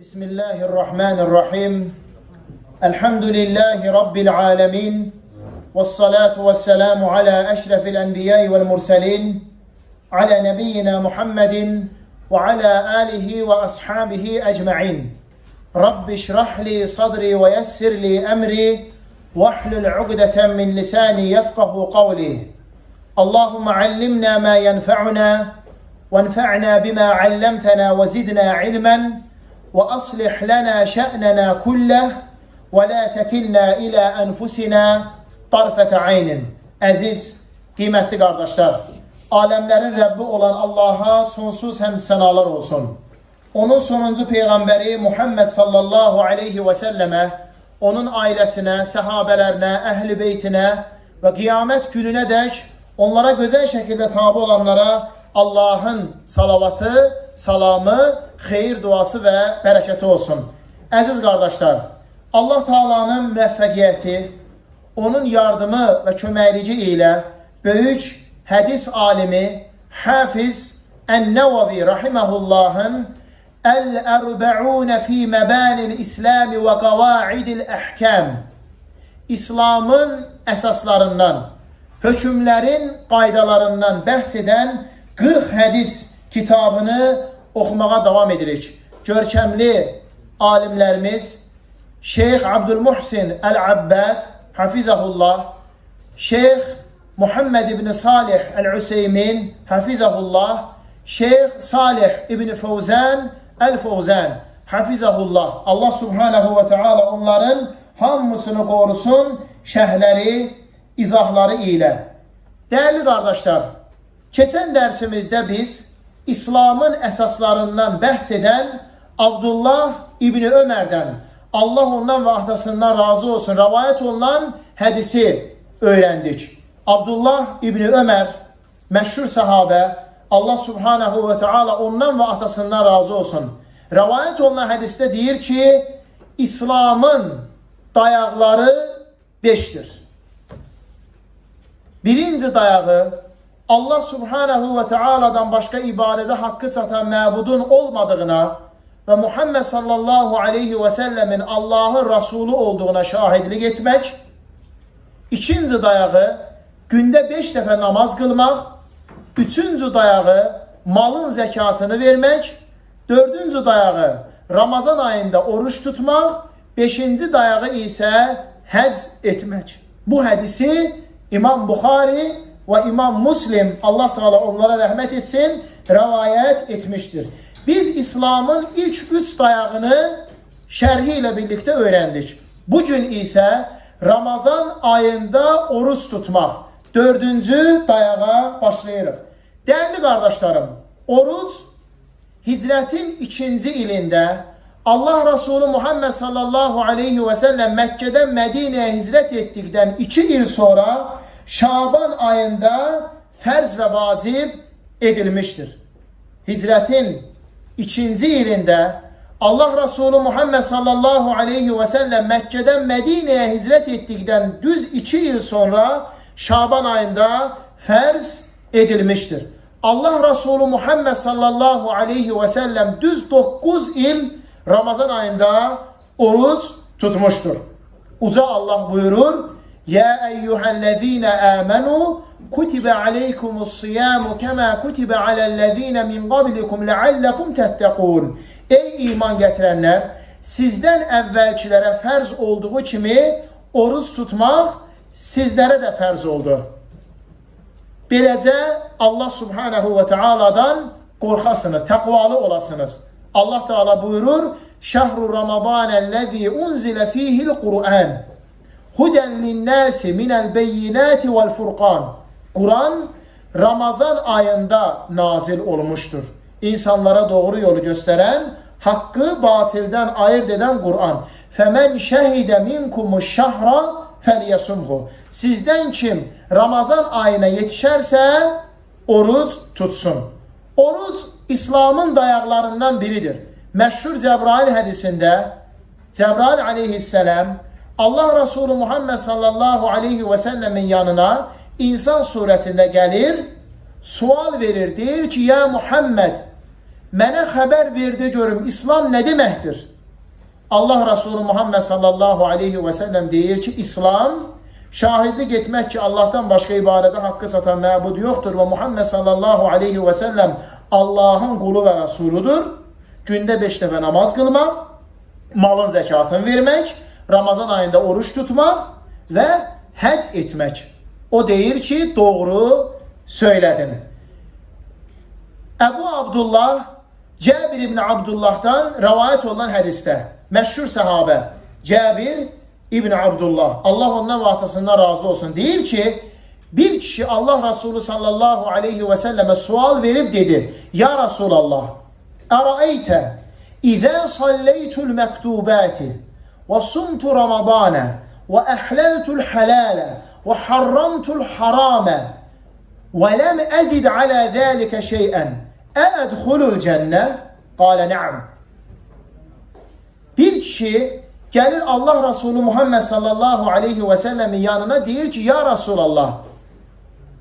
Bismillahirrahmanirrahim. Elhamdülillahi Rabbil alemin. Vessalatu vesselamu ala eşrefil enbiyai vel murselin. Ala nebiyyina Muhammedin ve ala alihi ve ashabihi ecma'in. Rabbi şrahli sadri ve yessirli emri. Vahlul ugdeten min lisani yefkahu kavli. Allahümme allimna ma yenfa'una. وانفعنا بما علمتنا وزدنا علما وأصلح لنا شأننا كله ولا تكلنا إلى أنفسنا طرفة عين. Aziz, kıymetli kardeşler, alemlerin Rabbi olan Allah'a sonsuz hem senalar olsun. Onun sonuncu peygamberi Muhammed sallallahu aleyhi ve selleme, onun ailesine, sahabelerine, ehli beytine ve kıyamet gününe dek onlara güzel şekilde tabi olanlara Allah'ın salavatı, salamı, xeyir duası ve bereketi olsun. Əziz kardeşler, Allah Teala'nın müvəffəqiyyəti, onun yardımı ve köməkliyi ile böyük hadis alimi Hafiz En-Nevavi rahimehullah'ın El-Erba'un fi Mebanil İslam ve Kavaidil Ahkam, İslam'ın esaslarından, hükümlerin qaydalarından bəhs eden 40 hadis kitabını oxumağa davam edirik. Görkəmli alimlərimiz Şeyx Abdülmuhsin El-Abbad hafizahullah, Şeyx Muhammed ibn Salih El-Useymin hafizahullah, Şeyx Salih ibn Fawzan El-Fawzan hafizahullah. Allah subhanahu ve teala onların hamısını korusun şərhləri, izahları ile. Değerli kardeşler, geçen dersimizde biz İslam'ın esaslarından bəhs eden Abdullah İbni Ömer'den, Allah ondan ve atasından razı olsun, rivayet olunan hadisi öğrendik. Abdullah İbni Ömer, meşhur sahabe, Allah subhanahu ve teala ondan ve atasından razı olsun. Rivayet olunan hadiste deyir ki, İslam'ın dayaqları 5'tir. Birinci dayağı, Allah subhanahu ve teala'dan başka ibadete hakkı satan mabudun olmadığına ve Muhammed sallallahu aleyhi ve sellemin Allah'ın Resulü olduğuna şahidlik etmek. İkinci dayağı, günde 5 defa namaz kılmak. Üçüncü dayağı, malın zekatını vermek. Dördüncü dayağı, Ramazan ayında oruç tutmak. Beşinci dayağı ise hac etmek. Bu hadisi İmam Bukhari ve İmam Müslim, Allah Teala onlara rahmet etsin, rivayet etmiştir. Biz İslam'ın ilk 3 dayağını şerhi ile birlikte öğrendik. Bugün ise Ramazan ayında oruç tutmak 4. dayağa başlayırıq. Değerli kardeşlerim, oruç hicretin 2. ilinde Allah Resulü Muhammed sallallahu aleyhi ve sellem Mekke'den Medine'ye hicret ettikten 2 yıl sonra Şaban ayında fərz ve vacib edilmiştir. Hicretin 2. ilinde Allah Resulü Muhammed sallallahu aleyhi ve sellem Mekke'den Medine'ye hicret ettikten düz 2 yıl sonra Şaban ayında fərz edilmiştir. Allah Resulü Muhammed sallallahu aleyhi ve sellem düz 9 yıl Ramazan ayında oruç tutmuştur. Uca Allah buyurur: Ya eyyühellezine amenu kutibe aleykumus-siyamu kema kutibe alellezine min qablikum leallekum tettekûn. Ey iman getirenler, sizden evvelkilere fərz olduğu kimi oruç tutmaq sizlere de fərz oldu. Beləcə Allah subhanahu ve teala'dan qorxasınız, təqvalı olasınız. Allah Teala buyurur: Şehru Ramazanellezî unzile fîhil Kur'an. Huden linnâsi minel beyinâti vel furqan. Kur'an Ramazan ayında nazil olmuştur. İnsanlara doğru yolu gösteren, hakkı batilden ayırt eden Kur'an. Femen şehide minkumuş şahra felyesumhu. Sizden kim Ramazan ayına yetişerse oruç tutsun. Oruç İslam'ın dayaklarından biridir. Meşhur Cebrail hadisinde Cebrail aleyhisselam Allah Resulü Muhammed sallallahu aleyhi ve sellemin yanına insan suretinde gelir, sual verir. Deyir ki, ya Muhammed, Mənə xəbər verdi görüm, İslam nə deməkdir? Allah Resulü Muhammed sallallahu aleyhi ve sellem deyir ki, İslam şahidlik etmək ki, Allah'tan başqa ibadədə haqqı satan məbud yoxdur və Muhammed sallallahu aleyhi ve sellem Allah'ın qulu və Resuludur. Gündə 5 dəfə namaz qılmaq, malın zəkatını vermək, Ramazan ayında oruç tutmaq və həcc etmək. O deyir ki, doğru söylədin. Əbu Abdullah, Cəbir ibn Abdullah'dan rəvayət olan hədisdə, məşhur səhabə Cəbir ibn Abdullah, Allah ondan vatasından razı olsun, deyir ki, bir kişi Allah Resulü sallallahu aleyhi ve selleme sual verip dedi, Ya Resulallah, Ərəeytə, İzə salleytul məktubati və sumtu Ramadana və əhləltul halalə və harramtul haramə və ləm əzid alə zəlikə şeyən əədxulul cənnə? Qalə nə'am. Bir kişi gəlir Allah Resulü Muhammed sallallahu aleyhi ve sellemin yanına deyir ki, Ya Resulallah,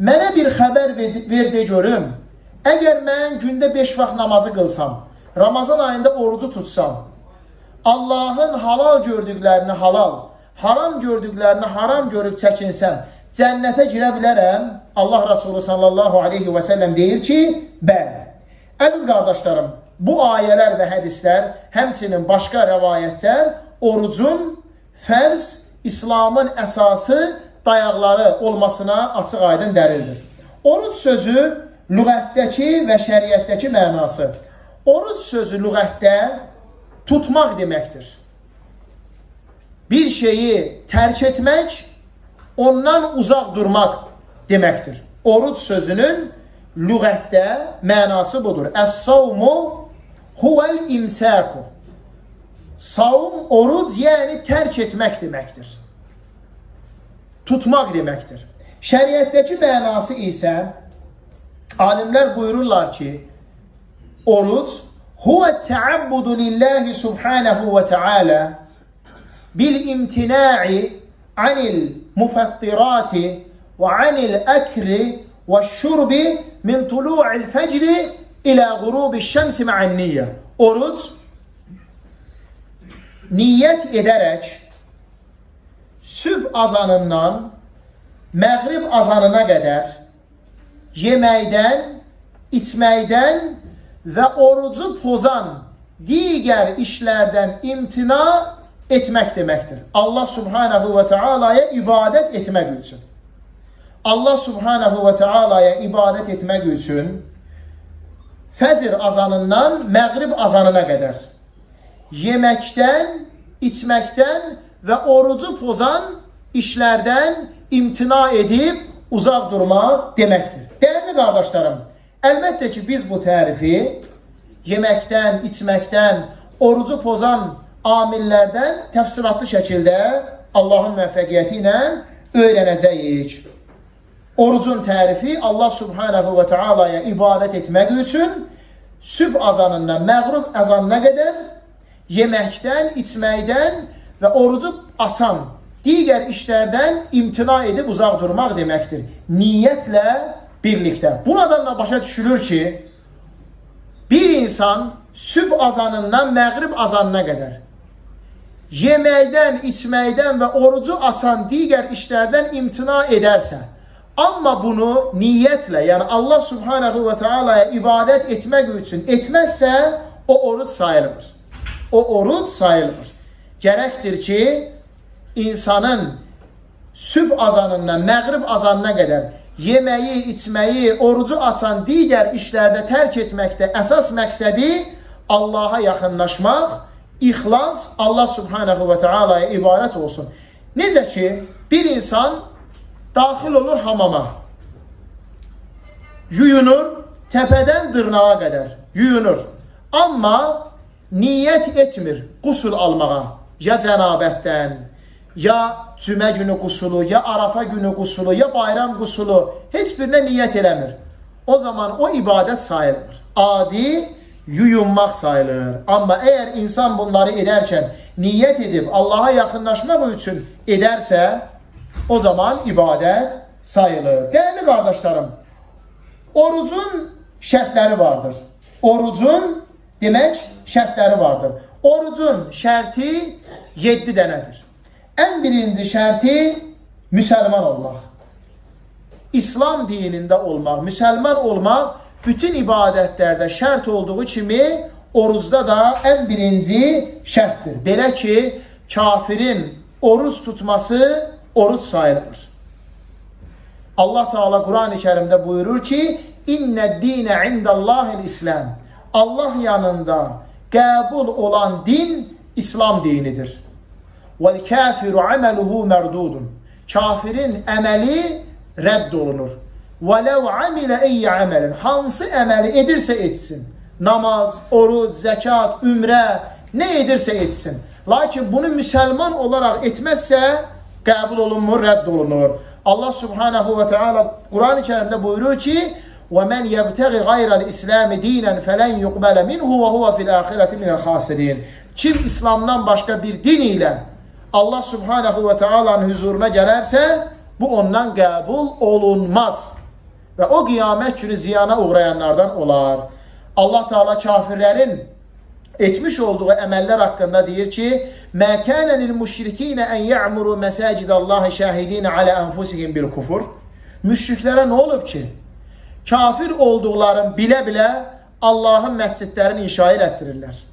mənə bir xəbər ver de görüm. Əgər mən gündə 5 vaxt namazı qılsam, Ramazan ayında orucu tutsam, Allah'ın halal gördüklərini halal, haram gördüklərini haram görüb çəkinsəm, cənnətə girə bilərəm? Allah Resulü sallallahu aleyhi ve sellem deyir ki, bəli. Əziz qardaşlarım, bu ayələr və hədislər, həmçinin başqa rəvayətlər, orucun fərz, İslamın əsası, dayaqları olmasına açıq aydın dəlildir. Oruc sözü lüğətdəki və şəriətdəki mənası. Oruc sözü lüğətdə tutmaq deməkdir. Bir şeyi tərk etmək, ondan uzaq durmaq deməkdir. Oruc sözünün lüğətdə mənası budur. Əs-savmu huvel imsaku. Savm, oruc, yəni tərk etmək deməkdir. Tutmaq deməkdir. Şəriətdəki mənası isə alimlər buyururlar ki, oruc huve təabbudu lillahi subhanahu ve teala bil imtina'i anil mufattirati ve anil ekri ve şurbi min tulu'il fecri ila gurubi şemsi ma'an niyye. Oruc, niyyət edərək sübh azanından məğrib azanına qədər yeməkdən, içməkdən və orucu pozan digər işlərdən imtina etmək deməkdir. Allah subhanahu ve teala'ya ibadət etmək üçün. Allah subhanahu ve teala'ya ibadət etmək üçün fəcr azanından məğrib azanına qədər yeməkdən, içməkdən və orucu pozan işlərdən imtina edib uzaq durmaq deməkdir. Dəyərli qardaşlarım, əlbəttə ki, biz bu tərifi yeməkdən, içməkdən, orucu pozan amillərdən təfsilatlı şəkildə Allahın müvəffəqiyyəti ilə öyrənəcəyik. Orucun tərifi Allah subhanahu ve teala'ya ibadət etmək üçün sübh azanından məğrib azanına qədər yeməkdən, içməkdən və orucu açan digər işlərdən imtina edib uzaq durmaq deməkdir. Niyyətlə birlikdə. Buradan da başa düşülür ki, bir insan sübh azanından məğrib azanına qədər yeməkdən, içməkdən və orucu açan digər işlərdən imtina edərsə, amma bunu niyyətlə, yəni Allah subhanahu ve teala'ya ibadət etmək üçün etməzsə, o oruc sayılmır. O oruc sayılmır. Gərəkdir ki, insanın sübh azanından məğrib azanına qədər yeməyi, içməyi, orucu açan digər işlərdə tərk etməkdə əsas məqsədi Allaha yaxınlaşmaq, ixlas, Allah subhanahu ve teala'ya ibarət olsun. Necə ki, bir insan daxil olur hamama, yuyunur, təpədən dırnağa qədər yuyunur. Amma niyyət etmir qusul almağa, ya cənabətdən, ya cümə günü qusulu, ya arafa günü qusulu, ya bayram qusulu, heç birinə niyyət eləmir. O zaman o ibadət sayılır. Adi yuyunmaq sayılır. Amma əgər insan bunları edərkən niyyət edib Allaha yaxınlaşmaq üçün edərsə, o zaman ibadət sayılır. Dəyərli qardaşlarım, orucun şərtləri vardır. Orucun Demək, şərtləri vardır. Orucun şərti 7 dənədir. Ən birinci şərti müsəlman olmaq. İslam dinində olmaq, müsəlman olmaq bütün ibadətlərdə şərt olduğu kimi orucda da ən birinci şərtdir. Belə ki, kafirin oruc tutması oruc sayılır. Allah Teala Quran-ı Kərimdə buyurur ki, İnnəd-dinə indəllahil-İslam. Allah yanında qəbul olan din İslam dinidir. وَالْكَافِرُ عَمَلُهُ مَرْدُودٌ. Kafirin əməli rədd olunur. وَلَوْ عَمِلَ اَيِّ عَمَلٍ. Hansı əməli edirsə etsin. Namaz, oruc, zəkat, ümrə, nə edirsə etsin. Lakin bunu müsəlman olaraq etməzsə qəbul olunmur, rədd olunur. Allah Subhanahu ve Teala Quran-ı Kerim'de buyuruyor ki وَمَنْ يَبْتَغِ غَيْرَ الْإِسْلَامِ دِينًا فَلَنْ يُقْبَلَ مِنْهُ وَهُوَ فِي الْآخِرَةِ مِنَ الْخَاسِرِينَ. Kim İslam'dan başka bir din ile Allah Subhanahu ve Teala'nın huzuruna gelerse bu ondan qəbul olunmaz. Ve o kıyamet günü ziyana uğrayanlardan olar. Allah Teala kafirlerin etmiş olduğu emeller hakkında deyir ki مَا كَانَ لِلْمُشْرِك۪ينَ اَنْ يَعْمُرُوا مَسَاجِدَ اللّٰهِ شَاهِد۪ينَ عَلَى أَنْفُسِهِمْ بِالْكُفُرِ. Müşriklere ne olup ki? Kafir olduklarını bile bile Allah'ın məscidlərini inşa ettirirler.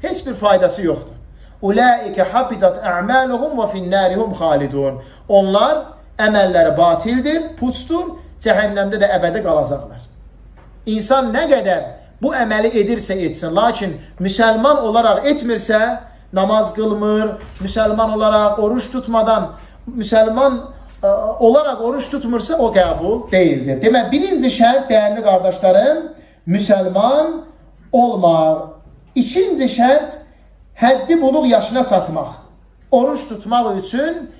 Hiçbir faydası yoktur. Ulaike habitat a'maluhum ve finnarihum halidun. Onlar emelleri batildir, puçtur, cehennemde de ebedi kalacaklar. İnsan ne kadar bu emeli edirse etsin, lakin Müslüman olarak etmirse, namaz kılmır, Müslüman olarak oruç tutmadan, Müslüman olarak oruç tutmursa o qəbul değildir. Demək, birinci şərt, değerli kardeşlerim, Müslüman olmaq. İkinci şərt, həddi buluq yaşına çatmaq. Oruç tutmaq üçün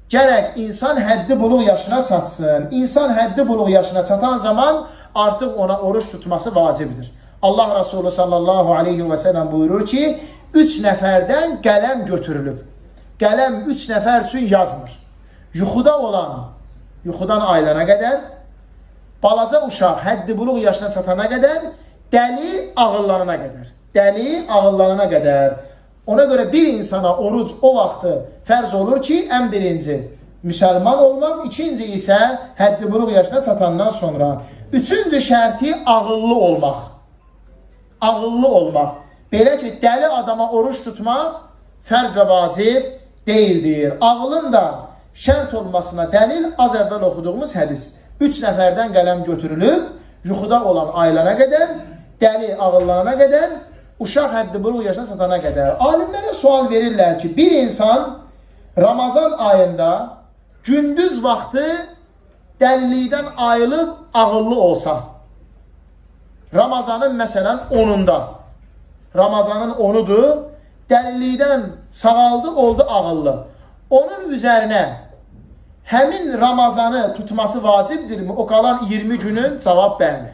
gərək insan həddi buluq yaşına çatsın. İnsan həddi buluq yaşına çatan zaman artıq ona oruç tutması vacibdir. Allah Resulü sallallahu aleyhi ve sellem buyurur ki, 3 nəfərdən qələm götürülüb. Qələm 3 nəfər üçün yazmır. Yuxuda olan, yuxudan ayılana qədər, balaca uşaq həddi buluq yaşına çatana qədər, dəli ağıllanana qədər. Dəli ağıllanana qədər. Ona görə bir insana oruc o vaxtı fərz olur ki, ən birinci müsəlman olmaq, ikinci isə həddi buluq yaşına çatandan sonra. Üçüncü şərti ağıllı olmaq. Ağıllı olmaq. Belə ki, dəli adama oruç tutmaq fərz və vacib deyildir. Ağlın da şərt olmasına dəlil az əvvəl oxuduğumuz hədis. 3 nəfərdən qələm götürülüb, yuxuda olan ayılana qədər, dəli ağıllanana qədər, uşaq həddi buluq yaşına çatana qədər. Alimlərə sual verirlər ki, bir insan Ramazan ayında gündüz vaxtı dəlilikdən ayılıb ağıllı olsa, Ramazanın məsələn 10'unda, Ramazanın 10'udur, dəlilikdən sağaldı, oldu ağıllı. Onun üzərinə həmin Ramazanı tutması vacibdirmi? O qalan 20 günün cavab bəli.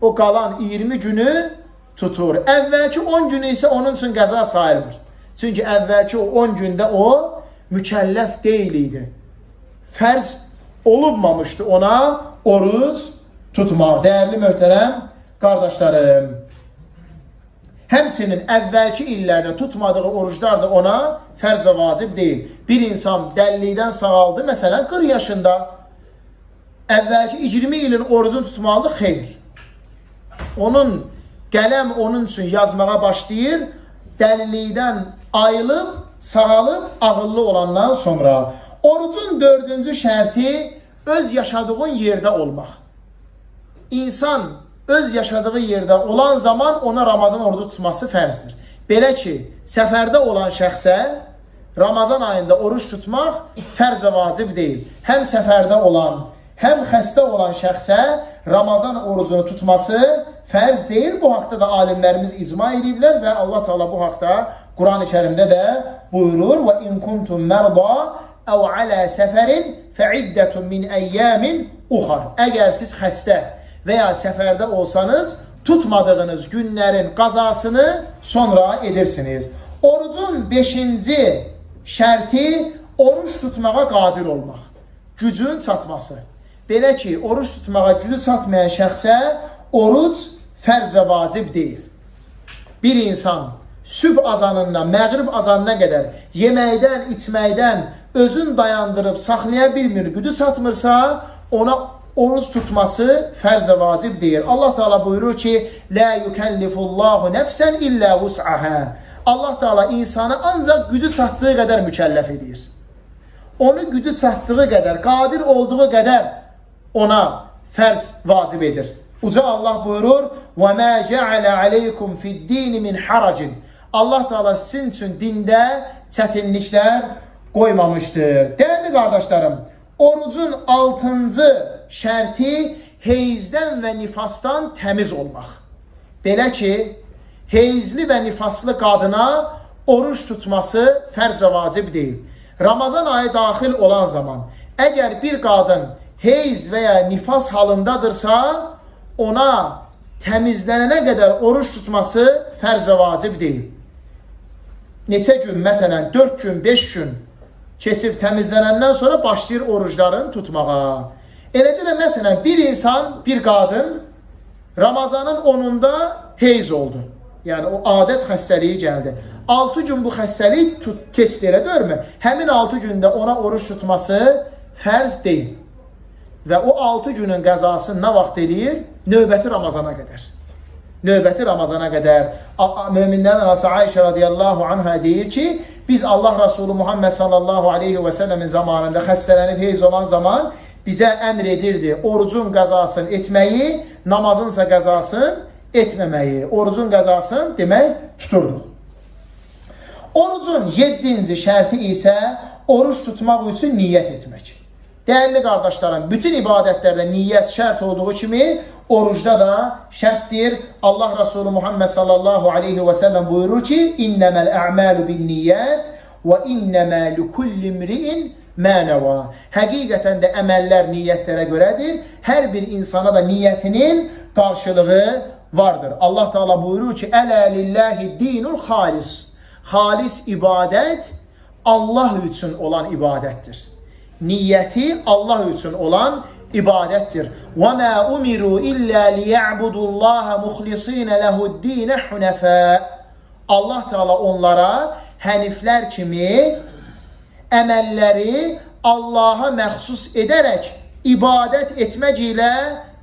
O qalan 20 günü tutur. Əvvəlki 10 günü isə onun üçün qəza sayılmır. Çünki əvvəlki o 10 gündə o mükəlləf deyil idi. Fərz olunmamışdı ona oruc tutmaq. Dəyərli möhtərəm qardaşlarım. Həmçinin əvvəlki illərdə tutmadığı oruclar da ona fərz və vacib deyil. Bir insan dəlilikdən sağaldı, məsələn 40 yaşında, əvvəlki 20 ilin orucunu tutmalıdır, xeyr. Onun qələm onun üçün yazmağa başlayır, dəlilikdən ayılıb, sağalıb, ağıllı olandan sonra. Orucun 4-cü şərti öz yaşadığın yerdə olmaq. İnsan öz yaşadığı yerdə olan zaman ona Ramazan orucu tutması fərzdir. Belə ki, səfərdə olan şəxsə Ramazan ayında oruç tutmaq fərz və vacib deyil. Həm səfərdə olan, həm xəstə olan şəxsə Ramazan orucunu tutması fərz deyil. Bu haqda da alimlərimiz icma ediblər və Allah Teala bu haqda Quran-ı Kərimdə də buyurur: "Və in kuntum merda əv alə səfərin fəiddətun min əyyamin uxar." Əgər siz xəstə və ya səfərdə olsanız, tutmadığınız günlərin qazasını sonra edirsiniz. Orucun 5-ci şərti oruç tutmağa qadir olmaq. Gücün çatması. Belə ki, oruç tutmağa gücü çatmayan şəxsə oruc fərz və vacib deyil. bir insan sübh azanından məğrib azanına qədər yeməkdən, içməkdən özün dayandırıb saxlaya bilmir, gücü çatmırsa ona oruç tutması fərz və vacib deyil. Allah Teala buyurur ki: "La yukellifullahu nefsen illa vus'aha." Allah Teala insanı ancaq gücü çatdığı qədər mükəlləf edir. Onu gücü çatdığı qədər, qadir olduğu qədər ona fərz vacib edir. Uca Allah buyurur: "Və mə ce'ale aleykum fi'd-din min haracin." Allah Teala sizin üçün dində çətinliklər qoymamışdır. Dəyərli qardaşlarım, orucun 6-cı şərti heyzdən və nifasdan təmiz olmaq. Belə ki, heyzli və nifaslı qadına oruç tutması fərz və vacib deyil. Ramazan ayı daxil olan zaman, əgər bir qadın heyz və ya nifas halındadırsa, ona təmizlənənə qədər oruç tutması fərz və vacib deyil. Neçə gün, məsələn 4 gün, 5 gün keçib təmizlənəndən sonra başlayır orucların tutmağa. Eləcə də məsələn bir insan, bir qadın Ramazanın 10-unda heyz oldu. Yəni o adət xəstəliyi gəldi. 6 gün bu xəstəlik keçdi, elə deyilmi? Həmin 6 gündə ona oruç tutması fərz deyil. Və o 6 günün qəzasını nə vaxt eləyir? Növbəti Ramazana qədər. Növbəti Ramazana qədər. Möminlərin anası Ayşə radiyallahu anhə deyir ki, biz Allah Resulü Muhammed sallallahu aleyhi və səlləmin zamanında xəstələnib heyz olan zaman bizə əmr edirdi orucun qəzasını etməyi, namazınsa qəzasını etməməyi. Orucun qəzasını demək tuturduq. Orucun 7-ci şərti isə oruç tutmaq üçün niyyət etmək. Dəyərli qardaşlarım, bütün ibadətlərdə niyyət şərt olduğu kimi orucda da şərtdir. Allah Resulü Muhammed sallallahu aleyhi və səlləm buyurur ki: "İnneməl a'malu bin niyyət və innemə likullimri'in mə nəvə." Həqiqətən də əməllər niyyətlərə görədir. Hər bir insana da niyyətinin qarşılığı vardır. Allah Teala buyurur ki: "Ələ lillahi dinul xalis." Xalis ibadət Allah üçün olan ibadətdir. Niyyəti Allah üçün olan ibadətdir. وَمَا أُمِرُوا إِلَّا لِيَعْبُدُوا اللّٰهَ مُخْلِصِينَ لَهُ الدِّينَ حُنَفَاءَ. Allah Teala onlara həniflər kimi əməlləri Allaha məxsus edərək ibadət etmək ilə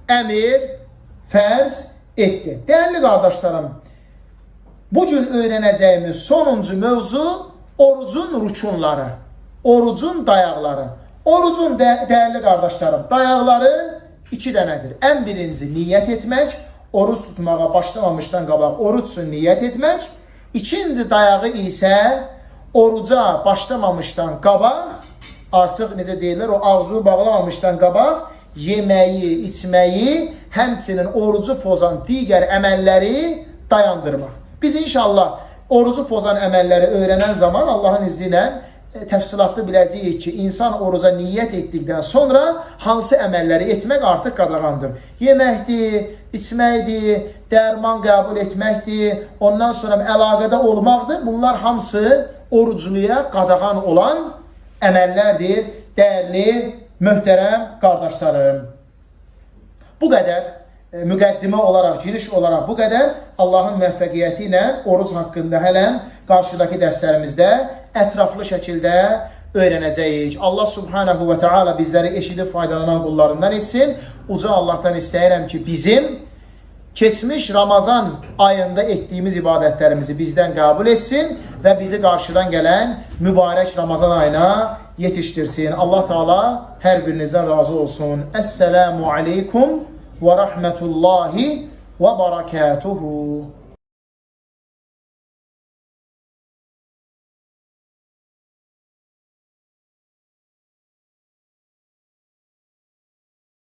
əmir fərz etdi. Dəyərli qardaşlarım, bugün öyrənəcəyimiz sonuncu mövzu orucun rükunları, orucun dayaqları. Orucun dəyərli qardaşlarım, dayaqları 2 dənədir. Ən birinci niyyət etmək, oruç tutmağa başlamamışdan qabaq oruç üçün niyyət etmək. İkinci dayağı isə oruca başlamamışdan qabaq, artıq necə deyirlər, o ağzını bağlamamışdan qabaq yeməyi, içməyi, həmçinin orucu pozan digər əməlləri dayandırmaq. Biz inşallah orucu pozan əməlləri öyrənən zaman Allahın izni ilə təfsilatlı biləcəyik ki, insan oruca niyyət etdikdən sonra hansı əməlləri etmək artıq qadağandır. Yeməkdir, içməkdir, dərman qəbul etməkdir, ondan sonra əlaqədə olmaqdır. Bunlar hamısı orucluya qadağan olan əməllərdir, dəyərli, möhtərəm qardaşlarım. Bu qədər müqəddimə olaraq, giriş olaraq bu qədər. Allahın müvəffəqiyyəti ilə oruc haqqında hələm qarşıdakı dərslərimizdə ətraflı şəkildə öyrənəcəyik. Allah subhanahu və teala bizləri eşidib faydalanan qullarından etsin. Uca Allahdan istəyirəm ki, bizim keçmiş Ramazan ayında etdiyimiz ibadətlərimizi bizdən qəbul etsin və bizi qarşıdan gələn mübarək Ramazan ayına yetişdirsin. Allah Teala hər birinizdən razı olsun. Esselamu aleykum və rahmetullahi və barakatuhu.